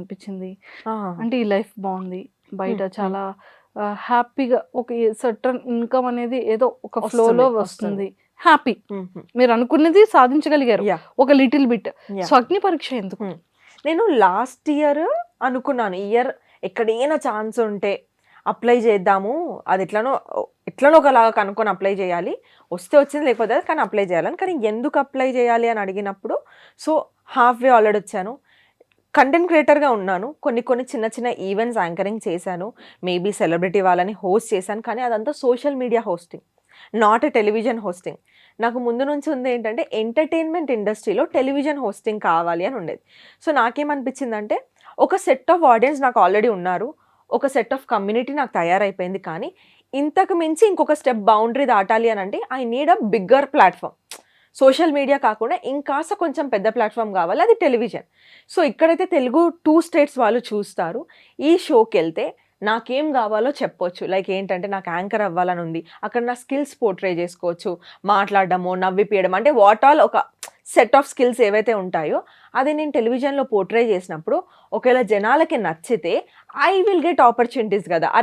అనిపించింది. ఆహా. అంటే ఈ లైఫ్ బాగుంది, బయట హ్మ్, చాలా హ్యాపీగా ఒక సర్టన్ ఇన్కమ్ అనేది ఏదో ఒక ఫ్లోలో వస్తుంది, హ్యాపీ. మీరు అనుకున్నది సాధించగలిగారు యా ఒక లిటిల్ బిట్. యా సో అగ్ని పరీక్ష ఎందుకు? నేను లాస్ట్ ఇయర్ అనుకున్నాను, ఇయర్ ఎక్కడైనా ఛాన్స్ ఉంటే అప్లై చేద్దాము, అది ఎట్లనో ఒకలాగా కనుక్కొని అప్లై చేయాలి, వస్తే వచ్చింది లేకపోతే లేదు, కానీ అప్లై చేయాలని. కానీ ఎందుకు అప్లై చేయాలి అని అడిగినప్పుడు, సో హాఫ్ వే ఆల్రెడీ వచ్చాను, కంటెంట్ క్రియేటర్గా ఉన్నాను, కొన్ని చిన్న చిన్న ఈవెంట్స్ యాంకరింగ్ చేశాను, మేబీ సెలబ్రిటీ వాళ్ళని హోస్ట్ చేశాను, కానీ అదంతా social media hosting, not a television hosting. నాకు ముందు నుంచి ఉంది ఏంటంటే ఎంటర్టైన్మెంట్ ఇండస్ట్రీలో టెలివిజన్ హోస్టింగ్ కావాలి అని ఉండేది. సో నాకేమనిపించిందంటే ఒక సెట్ ఆఫ్ ఆడియన్స్ నాకు ఆల్రెడీ ఉన్నారు, ఒక సెట్ ఆఫ్ కమ్యూనిటీ నాకు తయారైపోయింది, కానీ ఇంతకు మించి ఇంకొక స్టెప్ బౌండరీ దాటాలి అని అంటే I need a bigger platform. Social media కాకుండా ఇంకాస్త కొంచెం పెద్ద ప్లాట్ఫామ్ కావాలి, అది టెలివిజన్. సో ఇక్కడైతే తెలుగు 2 స్టేట్స్ వాళ్ళు చూస్తారు, ఈ షోకి వెళ్తే నాకేం కావాలో చెప్పొచ్చు. లైక్ ఏంటంటే నాకు యాంకర్ అవ్వాలని ఉంది, అక్కడ నా స్కిల్స్ పోర్ట్రే చేసుకోవచ్చు, మాట్లాడడము, నవ్విపియడం, అంటే వాట్ ఆల్ ఒక సెట్ ఆఫ్ స్కిల్స్ ఏవైతే ఉంటాయో అది నేను టెలివిజన్లో పోర్ట్రే చేసినప్పుడు ఒకవేళ జనాలకి నచ్చితే ఐ విల్ గెట్ ఆపర్చునిటీస్ కదా. అరే